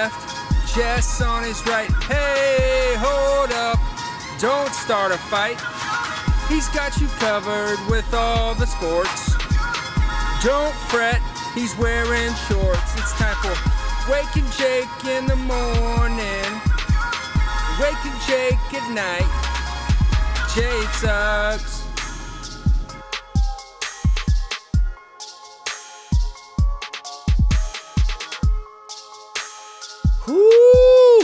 left, Jess on his right. Hey, hold up, don't start a fight. He's got you covered with all the sports. Don't fret, he's wearing shorts. It's time for Waking Jake in the morning, Waking Jake at night. Jake sucks. Woo!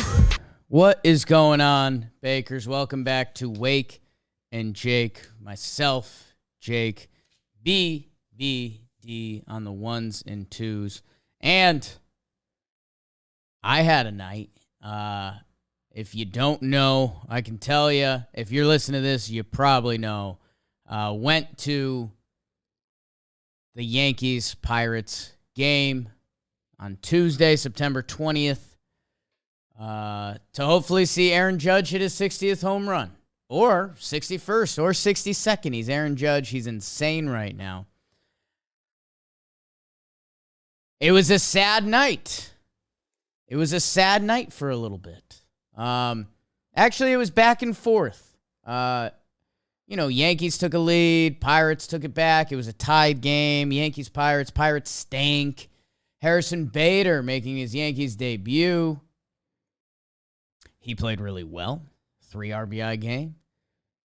What is going on, Bakers? Welcome back to Wake and Jake. Myself, Jake, BBD on the ones and twos. And I had a night. If you don't know, I can tell you. If you're listening to this, you probably know. Went to the Yankees-Pirates game on Tuesday, September 20th. To hopefully see Aaron Judge hit his 60th home run, or 61st, or 62nd. He's Aaron Judge. He's insane right now. It was a sad night. It was a sad night for a little bit. Actually, it was back and forth. Yankees took a lead. Pirates took it back. It was a tied game. Yankees-Pirates. Pirates stank. Harrison Bader making his Yankees debut. He played really well. 3 RBI game.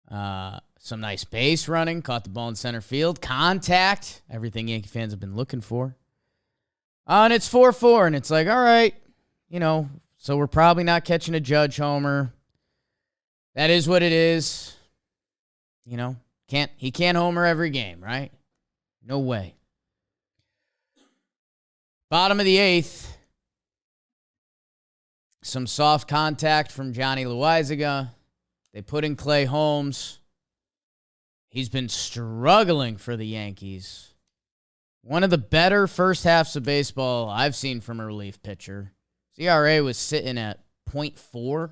Some nice base running. Caught the ball in center field. Contact. Everything Yankee fans have been looking for. And it's 4-4. And it's like, all right. So we're probably not catching a Judge homer. That is what it is. He can't homer every game, right? No way. Bottom of the 8th. Some soft contact from Johnny Loizaga. They put in Clay Holmes. He's been struggling for the Yankees. One of the better first halves of baseball I've seen from a relief pitcher. ERA was sitting at 0.4.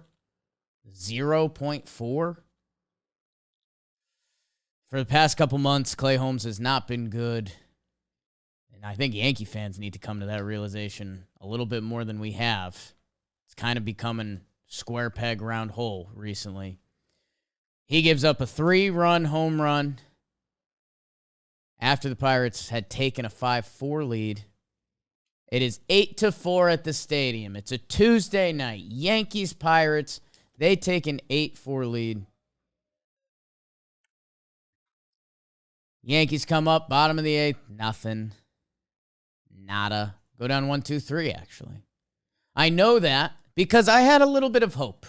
0.4. For the past couple months, Clay Holmes has not been good. And I think Yankee fans need to come to that realization a little bit more than we have. It's kind of becoming square peg, round hole recently. He gives up a 3-run home run after the Pirates had taken a 5-4 lead. It is 8-4 at the stadium. It's a Tuesday night. Yankees-Pirates, they take an 8-4 lead. Yankees come up, bottom of the 8th, nothing. Nada. Go down 1-2-3, actually. I know that because I had a little bit of hope.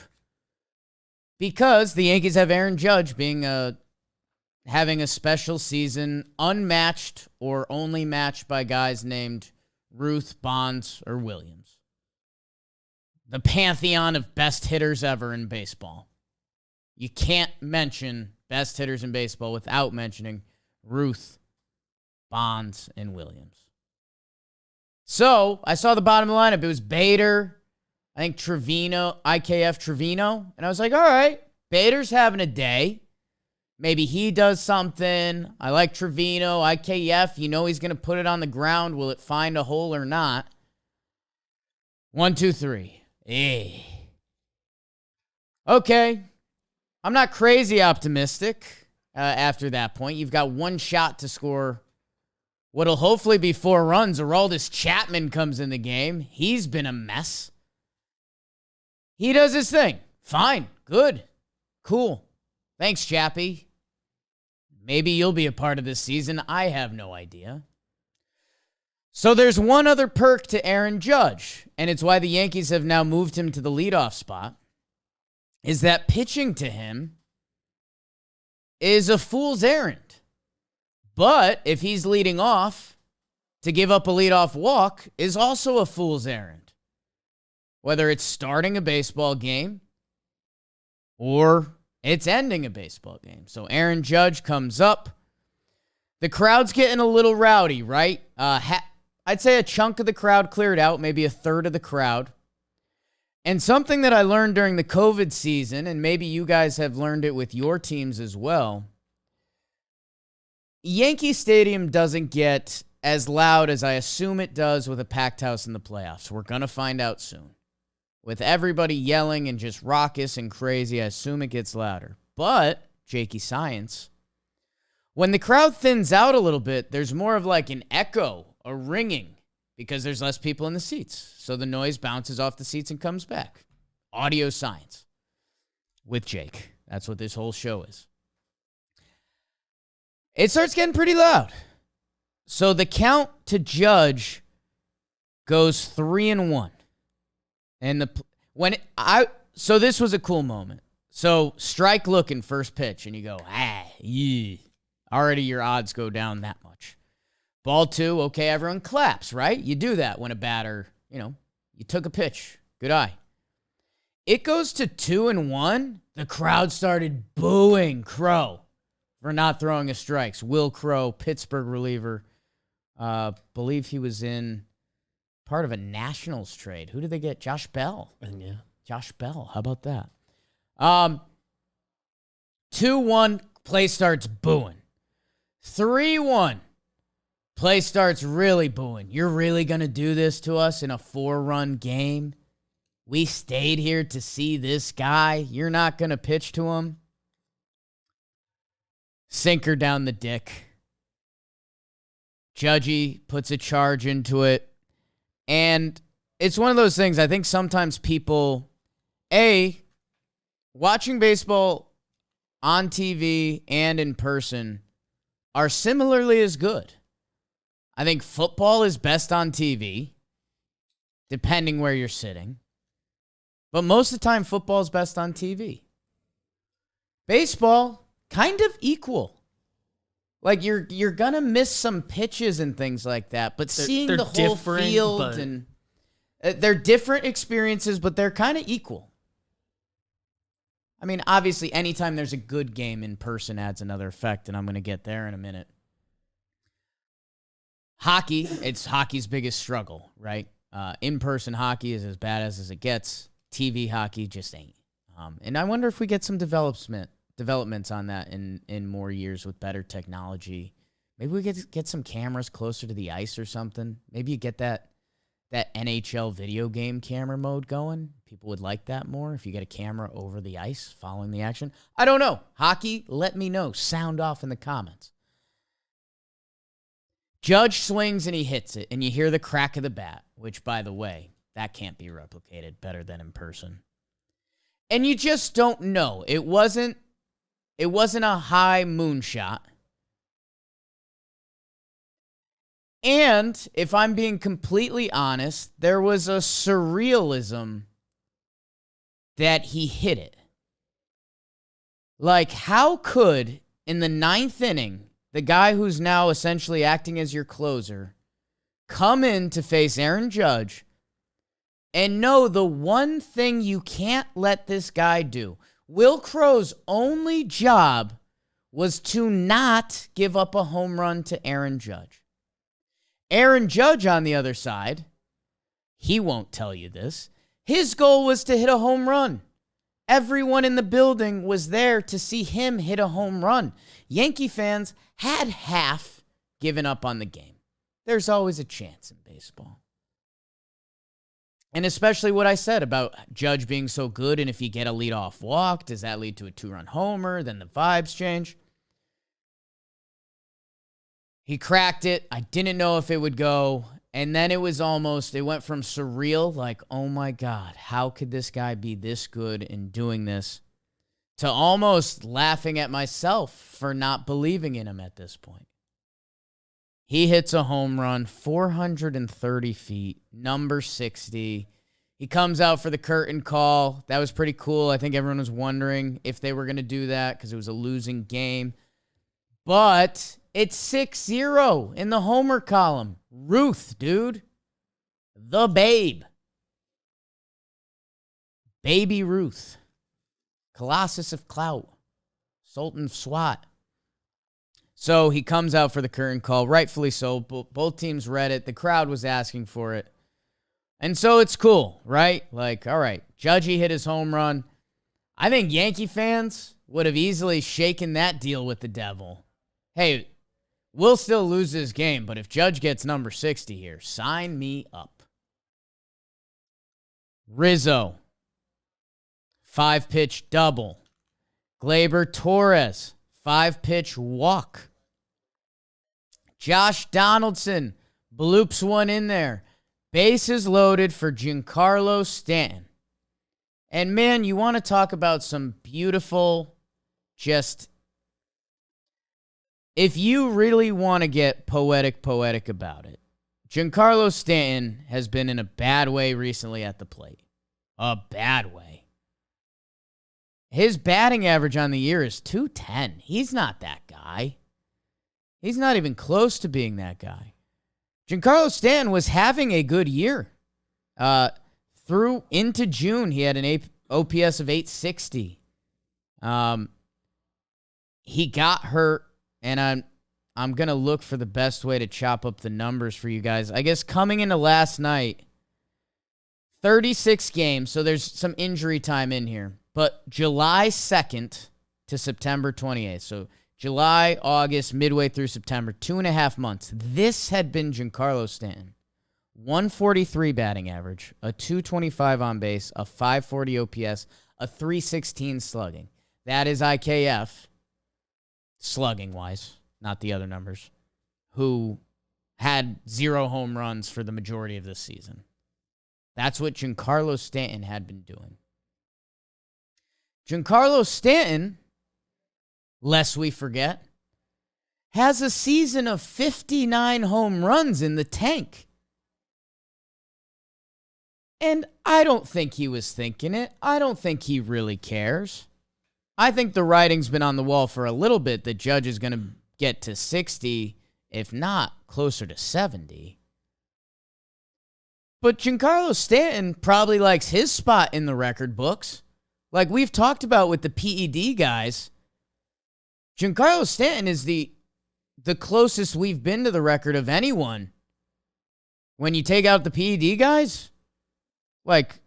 Because the Yankees have Aaron Judge having a special season, unmatched or only matched by guys named Ruth, Bonds, or Williams. The pantheon of best hitters ever in baseball. You can't mention best hitters in baseball without mentioning Ruth, Bonds, and Williams. So, I saw the bottom of the lineup. It was Bader, I think Trevino, IKF Trevino. And I was like, all right, Bader's having a day. Maybe he does something. I like Trevino, IKF. He's going to put it on the ground. Will it find a hole or not? 1, 2, 3. Okay. I'm not crazy optimistic after that point. You've got one shot to score what'll hopefully be 4 runs. Aroldis Chapman comes in the game. He's been a mess. He does his thing. Fine. Good. Cool. Thanks, Chappie. Maybe you'll be a part of this season. I have no idea. So there's one other perk to Aaron Judge, and it's why the Yankees have now moved him to the leadoff spot, is that pitching to him is a fool's errand. But if he's leading off, to give up a leadoff walk is also a fool's errand. Whether it's starting a baseball game or it's ending a baseball game. So Aaron Judge comes up. The crowd's getting a little rowdy, right? I'd say a chunk of the crowd cleared out, maybe a third of the crowd. And something that I learned during the COVID season, and maybe you guys have learned it with your teams as well, Yankee Stadium doesn't get as loud as I assume it does with a packed house in the playoffs. We're going to find out soon. with everybody yelling and just raucous and crazy. I assume it gets louder. But, Jakey Science, when the crowd thins out a little bit, there's more of like an echo, a ringing, because there's less people in the seats. So the noise bounces off the seats and comes back. Audio science with Jake. That's what this whole show is. It starts getting pretty loud. So the count to Judge goes 3-1. And so this was a cool moment. So strike looking first pitch, and you go, yeah. Already your odds go down that much. Ball 2, okay, everyone claps, right? You do that when a batter, you took a pitch. Good eye. It goes to 2-1. The crowd started booing Crow for not throwing his strikes. Will Crow, Pittsburgh reliever. Believe he was in part of a Nationals trade. Who did they get? Josh Bell. Yeah. Josh Bell. How about that? 2-1, play starts booing. 3-1, play starts really booing. You're really going to do this to us in a 4-run game? We stayed here to see this guy. You're not going to pitch to him? Sinker down the dick. Judgy puts a charge into it. And it's one of those things, I think sometimes people, watching baseball on TV and in person are similarly as good. I think football is best on TV, depending where you're sitting. But most of the time, football is best on TV. Baseball, kind of equal. Like, you're going to miss some pitches and things like that, but seeing the whole field, and they're different experiences, but they're kind of equal. I mean, obviously, anytime there's a good game in person adds another effect, and I'm going to get there in a minute. Hockey, it's hockey's biggest struggle, right? In-person hockey is as bad as it gets. TV hockey just ain't. And I wonder if we get some developments on that in more years with better technology. Maybe we get some cameras closer to the ice or something. Maybe you get that NHL video game camera mode going. People would like that more if you get a camera over the ice following the action. I don't know. Hockey, let me know. Sound off in the comments. Judge swings and he hits it, and you hear the crack of the bat, which, by the way, that can't be replicated better than in person. And you just don't know. It wasn't a high moonshot. And if I'm being completely honest, there was a surrealism that he hit it. Like, how could, in the 9th inning, the guy who's now essentially acting as your closer come in to face Aaron Judge and know the one thing you can't let this guy do? Will Crow's only job was to not give up a home run to Aaron Judge. Aaron Judge, on the other side, he won't tell you this. His goal was to hit a home run. Everyone in the building was there to see him hit a home run. Yankee fans had half given up on the game. There's always a chance in baseball. And especially what I said about Judge being so good, and if you get a leadoff walk, does that lead to a 2-run homer? Then the vibes change. He cracked it. I didn't know if it would go. And then it went from surreal, like, oh my God, how could this guy be this good in doing this, to almost laughing at myself for not believing in him at this point. He hits a home run, 430 feet, number 60. He comes out for the curtain call. That was pretty cool. I think everyone was wondering if they were going to do that because it was a losing game. But it's 6-0 in the homer column. Ruth, dude. The Babe. Baby Ruth. Colossus of Clout. Sultan of SWAT. So he comes out for the curtain call, rightfully so. Both teams read it. The crowd was asking for it. And so it's cool, right? Like, all right, Judgy hit his home run. I think Yankee fans would have easily shaken that deal with the devil. Hey, we'll still lose this game, but if Judge gets number 60 here, sign me up. Rizzo, 5-pitch double. Gleyber Torres, 5-pitch walk. Josh Donaldson bloops one in there. Bases loaded for Giancarlo Stanton. And man, you want to talk about some beautiful, just, if you really want to get poetic about it, Giancarlo Stanton has been in a bad way recently at the plate. A bad way. His batting average on the year is .210. He's not that guy. He's not even close to being that guy. Giancarlo Stanton was having a good year. Through into June, he had an OPS of 860. He got hurt, and I'm going to look for the best way to chop up the numbers for you guys. I guess coming into last night, 36 games, so there's some injury time in here. But July 2nd to September 28th, so July, August, midway through September, 2.5 months. This had been Giancarlo Stanton. 143 batting average, a 225 on base, a 540 OPS, a 316 slugging. That is IKF, slugging-wise, not the other numbers, who had 0 home runs for the majority of this season. That's what Giancarlo Stanton had been doing. Giancarlo Stanton, lest we forget, has a season of 59 home runs in the tank. And I don't think he was thinking it. I don't think he really cares. I think the writing's been on the wall for a little bit that Judge is going to get to 60, if not closer to 70. But Giancarlo Stanton probably likes his spot in the record books. Like we've talked about with the PED guys, Giancarlo Stanton is the closest we've been to the record of anyone. When you take out the PED guys, like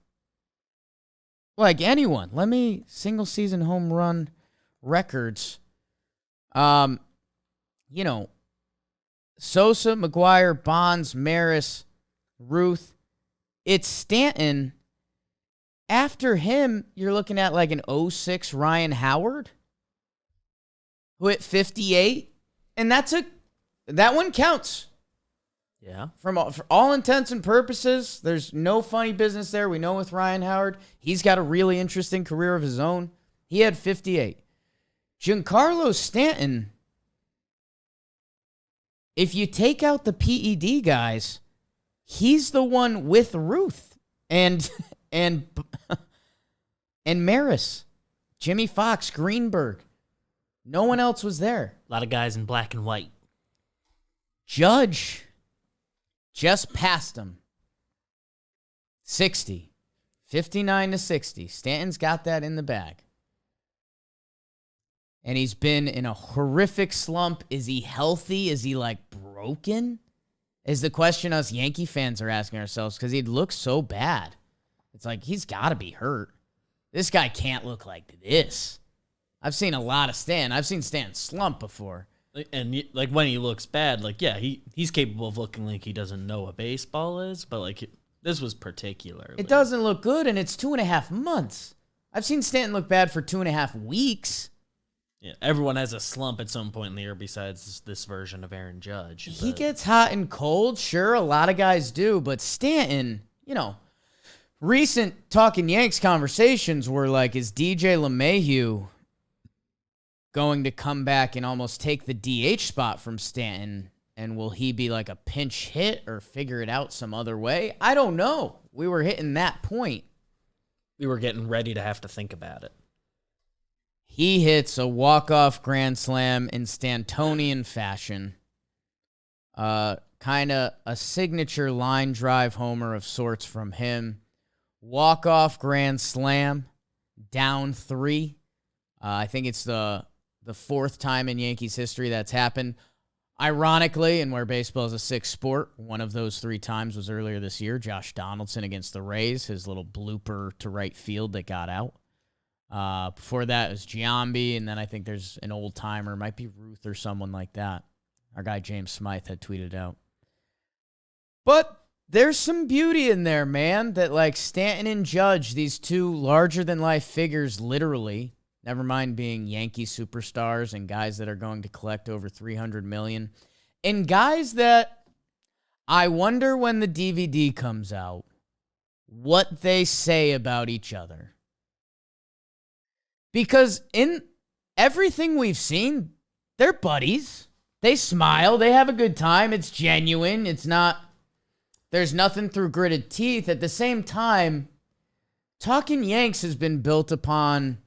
anyone. Let me single season home run records. Sosa, McGuire, Bonds, Maris, Ruth. It's Stanton. After him, you're looking at like an 06 Ryan Howard, who hit 58, and that one counts. Yeah. For all intents and purposes, there's no funny business there. We know with Ryan Howard, he's got a really interesting career of his own. He had 58. Giancarlo Stanton, if you take out the PED guys, he's the one with Ruth and Maris, Jimmy Fox, Greenberg. No one else was there. A lot of guys in black and white. Judge just passed him. 60. 59 to 60. Stanton's got that in the bag. And he's been in a horrific slump. Is he healthy? Is he like broken? Is the question us Yankee fans are asking ourselves, because he'd look so bad. It's like, he's got to be hurt. This guy can't look like this. I've seen a lot of Stan. I've seen Stan slump before. And like when he looks bad, like, yeah, he's capable of looking like he doesn't know what baseball is, but like this was particularly. It doesn't look good, and it's 2.5 months. I've seen Stanton look bad for 2.5 weeks. Yeah, everyone has a slump at some point in the year besides this version of Aaron Judge. He gets hot and cold, sure, a lot of guys do, but Stanton, recent Talking Yanks conversations were like, is DJ LeMahieu going to come back and almost take the DH spot from Stanton? And will he be like a pinch hit or figure it out some other way? I don't know. We were hitting that point. We were getting ready to have to think about it. He hits a walk-off grand slam in Stantonian fashion. Kind of a signature line drive homer of sorts from him. Walk-off grand slam, down 3. I think it's the 4th time in Yankees history that's happened. Ironically, and where baseball is a 6th sport, one of those 3 times was earlier this year. Josh Donaldson against the Rays, his little blooper to right field that got out. Before that, it was Giambi, and then I think there's an old-timer, might be Ruth or someone like that. Our guy James Smythe had tweeted out. But there's some beauty in there, man, that like Stanton and Judge, these two larger than life figures, literally, never mind being Yankee superstars and guys that are going to collect over 300 million, and guys that I wonder when the DVD comes out what they say about each other. Because in everything we've seen, they're buddies. They smile. They have a good time. It's genuine. It's not, there's nothing through gritted teeth. At the same time, Talking Yanks has been built upon,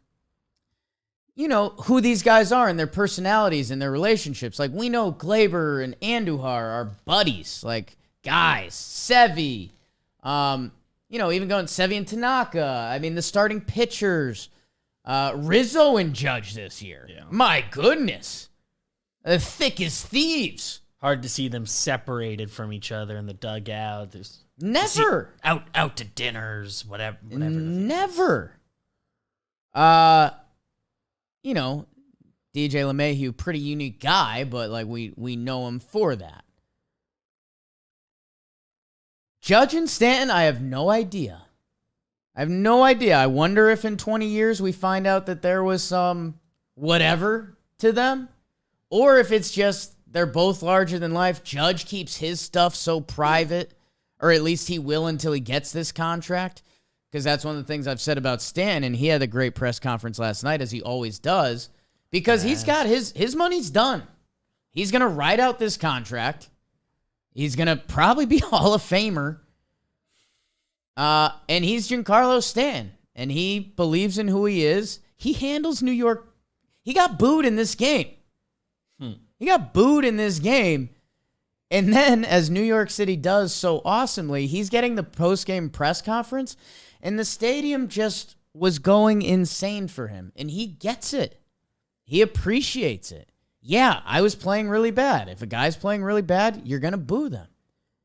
you know, who these guys are and their personalities and their relationships. Like, we know Glaber and Andujar are buddies, like guys. Sevy, you know, even going Sevy and Tanaka. I mean, the starting pitchers, Rizzo and Judge this year. Yeah. My goodness. Thick as thieves. Hard to see them separated from each other in the dugout. There's Never. out to dinners, whatever. Never. You know, DJ LeMahieu, pretty unique guy, but like we know him for that. Judge and Stanton, I have no idea. I wonder if in 20 years we find out that there was some whatever to them, or if it's just they're both larger than life. Judge keeps his stuff so private, or at least he will until he gets this contract, because that's one of the things I've said about Stanton, and he had a great press conference last night, as he always does, because he's got his money's done. He's going to ride out this contract. He's going to probably be Hall of Famer. And he's Giancarlo Stanton, and he believes in who he is. He handles New York. He got booed in this game. He got booed in this game. And then, as New York City does so awesomely, he's getting the post-game press conference, and the stadium just was going insane for him. And he gets it. He appreciates it. Yeah, I was playing really bad. If a guy's playing really bad, you're going to boo them.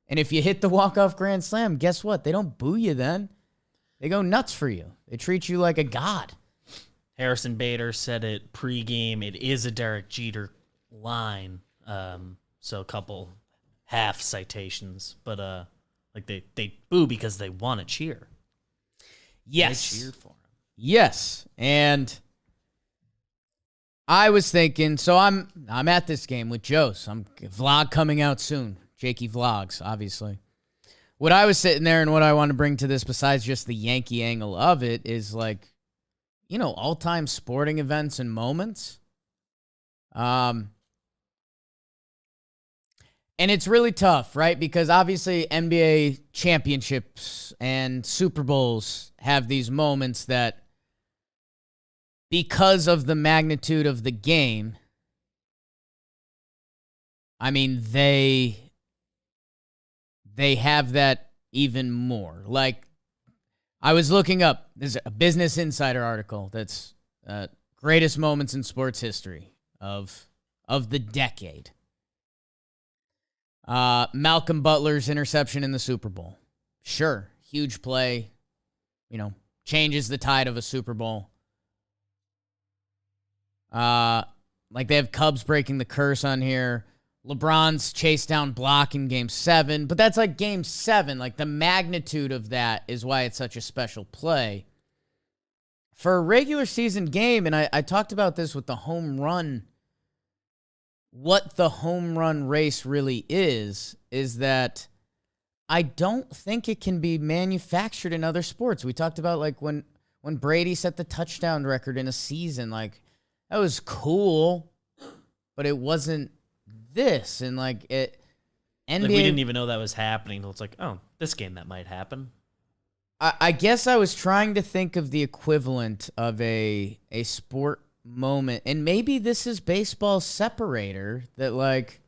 And if you hit the walk-off grand slam, guess what? They don't boo you then. They go nuts for you. They treat you like a god. Harrison Bader said it pregame. It is a Derek Jeter line. So a couple half citations, but like they boo because they want to cheer. Yes. They cheered for him. Yes. And I was thinking, so I'm at this game with Joe. I'm vlog coming out soon. Jakey Vlogs, obviously. What I was sitting there and what I want to bring to this, besides just the Yankee angle of it, is like, you know, all-time sporting events and moments. And it's really tough, right? Because obviously NBA championships and Super Bowls have these moments that, because of the magnitude of the game, I mean, they have that even more. Like, I was looking up, there's a Business Insider article that's greatest moments in sports history of the decade. Malcolm Butler's interception in the Super Bowl. Sure, huge play, you know, changes the tide of a Super Bowl. Like, they have Cubs breaking the curse on here. LeBron's chase down block in Game 7, but that's like Game 7. Like, the magnitude of that is why it's such a special play. For a regular season game, and I talked about this with the home run, what the home run race really is that I don't think it can be manufactured in other sports. We talked about, like, when Brady set the touchdown record in a season, like, that was cool, but it wasn't this. And like, it NBA, like, we didn't even know that was happening. It's like, oh, this game that might happen. I guess I was trying to think of the equivalent of a sport moment, and maybe this is baseball's separator, that, like,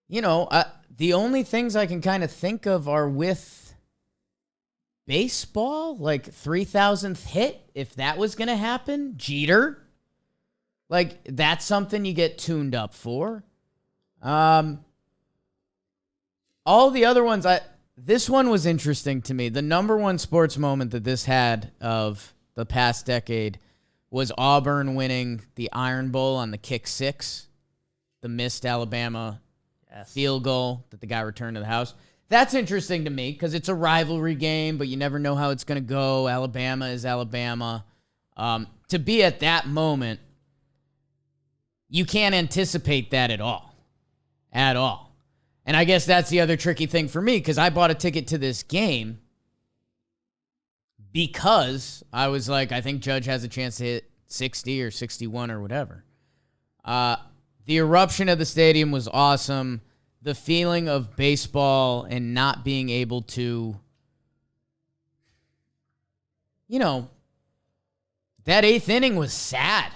you know, the only things I can kind of think of are with baseball, like 3,000th hit, if that was going to happen, Jeter. Like, that's something you get tuned up for. All the other ones, this one was interesting to me. The number one sports moment that this had of the past decade was Auburn winning the Iron Bowl on the kick six, the missed Alabama Yes. field goal that the guy returned to the house. That's interesting to me because it's a rivalry game, but you never know how it's going to go. Alabama is Alabama. To be at that moment, you can't anticipate that at all. At all. And I guess that's the other tricky thing for me because I bought a ticket to this game because I was like, I think Judge has a chance to hit 60 or 61 or whatever. The eruption of the stadium was awesome. The feeling of baseball and not being able to, that eighth inning was sad.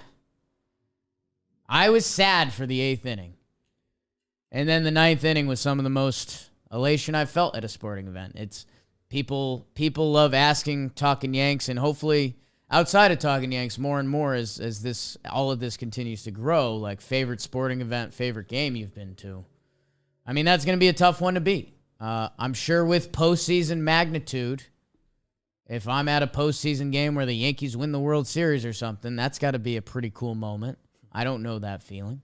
I was sad for the eighth inning. And then the ninth inning was some of the most elation I've felt at a sporting event. It's people love asking Talking Yanks, and hopefully outside of Talking Yanks more and more as this all of this continues to grow, like favorite sporting event, favorite game you've been to. I mean, that's going to be a tough one to beat. I'm sure with postseason magnitude, if I'm at a postseason game where the Yankees win the World Series or something, that's got to be a pretty cool moment. I don't know that feeling.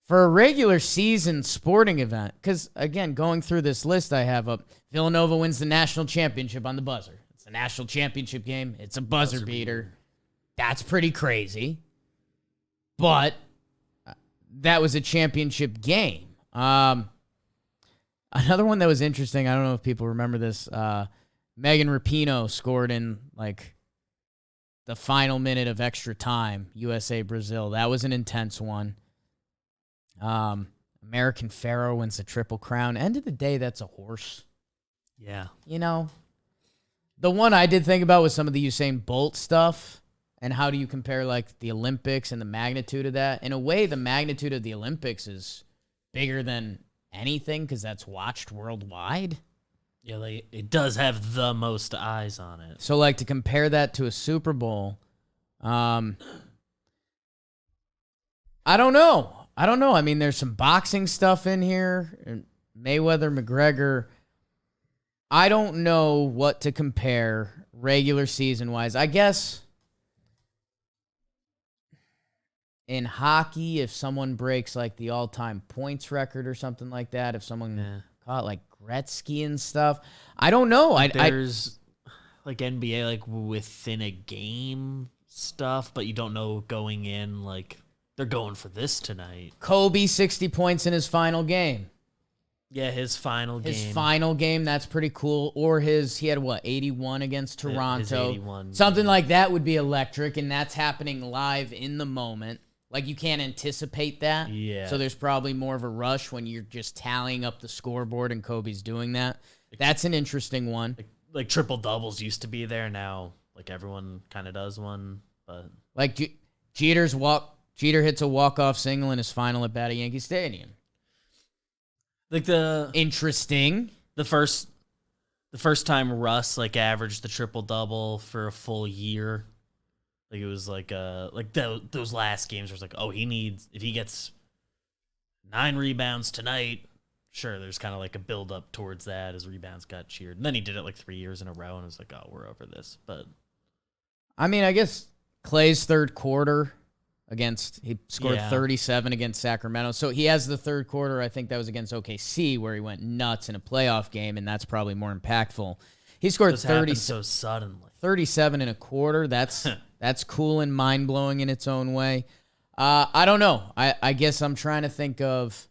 For a regular season sporting event, because, again, going through this list I have up, Villanova wins the national championship on the buzzer. It's a national championship game. It's a buzzer beater. That's pretty crazy. But that was a championship game. Another one that was interesting, I don't know if people remember this, Megan Rapinoe scored in, the final minute of extra time, USA-Brazil. That was an intense one. American Pharoah wins the Triple Crown. End of the day, that's a horse. Yeah. The one I did think about was some of the Usain Bolt stuff, and how do you compare, the Olympics and the magnitude of that? In a way, the magnitude of the Olympics is bigger than anything because that's watched worldwide. Yeah, it does have the most eyes on it. So, to compare that to a Super Bowl, I don't know. I mean, there's some boxing stuff in here. And Mayweather, McGregor. I don't know what to compare regular season-wise. I guess in hockey, if someone breaks, the all-time points record or something like that, if someone caught, Gretzky and stuff. I don't know. There's NBA within a game stuff, but you don't know going in they're going for this tonight. Kobe 60 points in his final game. Yeah, his final game, that's pretty cool. Or he had 81 against Toronto. His 81, something like that would be electric, and that's happening live in the moment. You can't anticipate that. Yeah. So there's probably more of a rush when you're just tallying up the scoreboard and Kobe's doing that. That's an interesting one. Triple doubles used to be there now. Everyone kind of does one, but Jeter hits a walk-off single in his final at bat at Yankee Stadium. Interesting. The first time Russ averaged the triple double for a full year. It was those last games where it's if he gets 9 rebounds tonight, sure, there's kind of a build up towards that as rebounds got cheered. And then he did it 3 years in a row and it was we're over this. But I mean, I guess Clay's third quarter he scored 37 against Sacramento. So he has the third quarter, I think that was against OKC, where he went nuts in a playoff game, and that's probably more impactful. He scored 30 so suddenly. 37 and a quarter. That's cool and mind-blowing in its own way. I don't know. I guess I'm trying to think of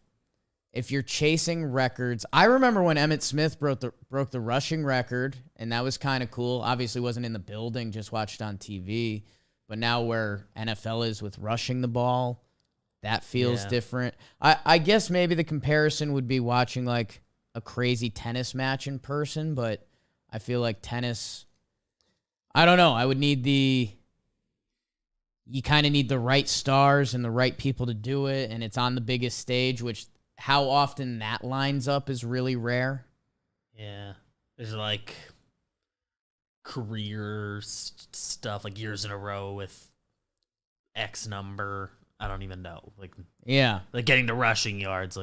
if you're chasing records. I remember when Emmitt Smith broke the rushing record, and that was kind of cool. Obviously wasn't in the building, just watched on TV. But now where NFL is with rushing the ball, that feels different. I guess maybe the comparison would be watching a crazy tennis match in person, but I feel like tennis, I don't know. I would need you kind of need the right stars and the right people to do it, and it's on the biggest stage, which how often that lines up is really rare. Yeah. There's career stuff years in a row with X number. I don't even know. Yeah. Getting to rushing yards,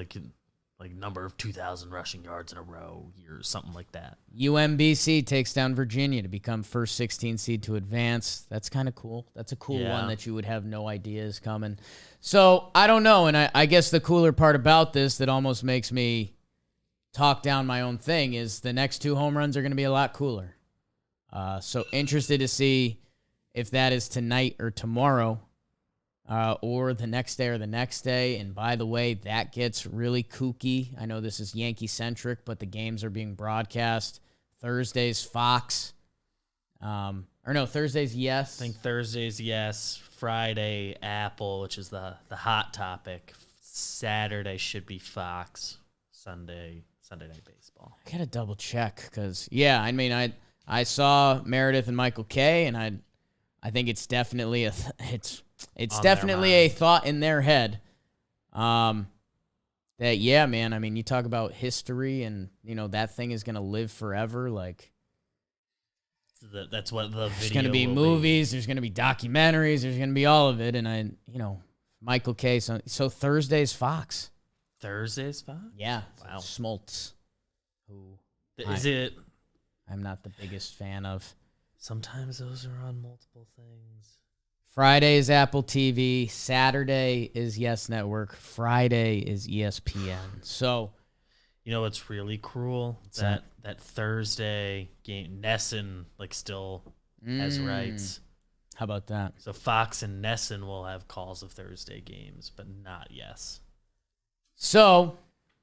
like number of 2,000 rushing yards in a row or something like that. UMBC takes down Virginia to become first 16 seed to advance. That's kind of cool. That's a cool one that you would have no idea is coming. So I don't know. And I guess the cooler part about this that almost makes me talk down my own thing is the next 2 home runs are going to be a lot cooler. So interested to see if that is tonight or tomorrow. Or the next day or the next day. And by the way, that gets really kooky. I know this is Yankee-centric, but the games are being broadcast. Thursday's Fox. Thursday's Yes. I think Thursday's Yes. Friday, Apple, which is the hot topic. Saturday should be Fox. Sunday Night Baseball. I got to double check because, I saw Meredith and Michael Kay, and I think it's definitely it's definitely a thought in their head. That you talk about history and that thing is gonna live forever. Like that's what the video. There's gonna be movies. There's gonna be documentaries. There's gonna be all of it. And Michael K. So Thursday's Fox. Thursday's Fox. Yeah. Wow. Smoltz. Is it? I'm not the biggest fan of. Sometimes those are on multiple things. Friday is Apple TV. Saturday is Yes Network. Friday is ESPN. So, what's really cruel? That Thursday game, Nesson still has rights. How about that? So Fox and Nesson will have calls of Thursday games, but not Yes. So,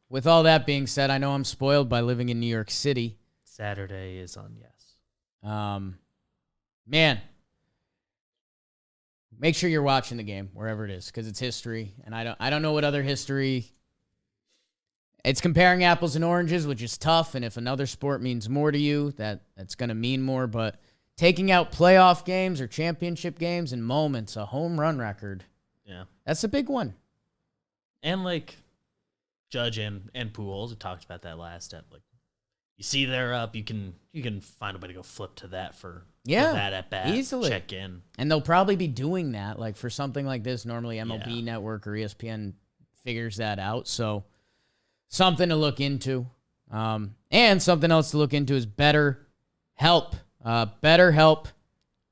with all that being said, I know I'm spoiled by living in New York City. Saturday is on Yes. Man. Make sure you're watching the game wherever it is because it's history, and I don't know what other history. It's comparing apples and oranges, which is tough, and if another sport means more to you, that's going to mean more. But taking out playoff games or championship games and moments, a home run record, that's a big one. And Judge and Pujols, we talked about that last step. You see they're up, you can find a way to go flip to that for that at bat, easily check in, and they'll probably be doing that for something like this. Normally, MLB Network or ESPN figures that out, so something to look into. And something else to look into is BetterHelp. BetterHelp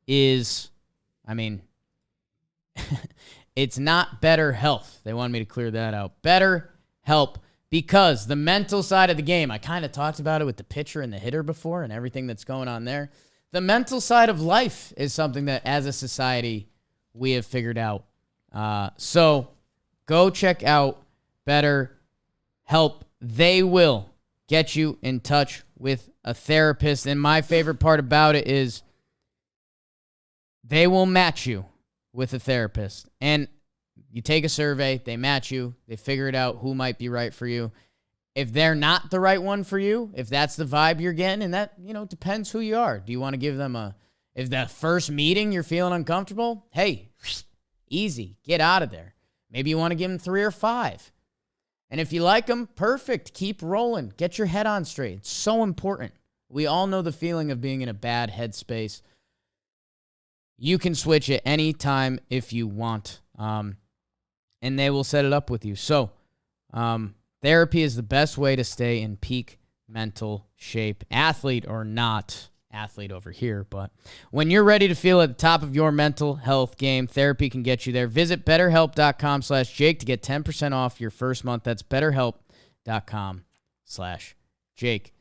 is, it's not Better Health. They wanted me to clear that out. BetterHelp. Because the mental side of the game, I kind of talked about it with the pitcher and the hitter before and everything that's going on there. The mental side of life is something that as a society we have figured out. So go check out BetterHelp. They will get you in touch with a therapist. And my favorite part about it is they will match you with a therapist. And you take a survey, they match you, they figure it out who might be right for you. If they're not the right one for you, if that's the vibe you're getting, and that, depends who you are. Do you want to give them if that first meeting you're feeling uncomfortable, hey, easy, get out of there. Maybe you want to give them 3 or 5. And if you like them, perfect, keep rolling. Get your head on straight. It's so important. We all know the feeling of being in a bad headspace. You can switch at any time if you want. And they will set it up with you. So, therapy is the best way to stay in peak mental shape, athlete or not. Athlete over here, but when you're ready to feel at the top of your mental health game, therapy can get you there. Visit BetterHelp.com/Jake to get 10% off your first month. That's BetterHelp.com/Jake.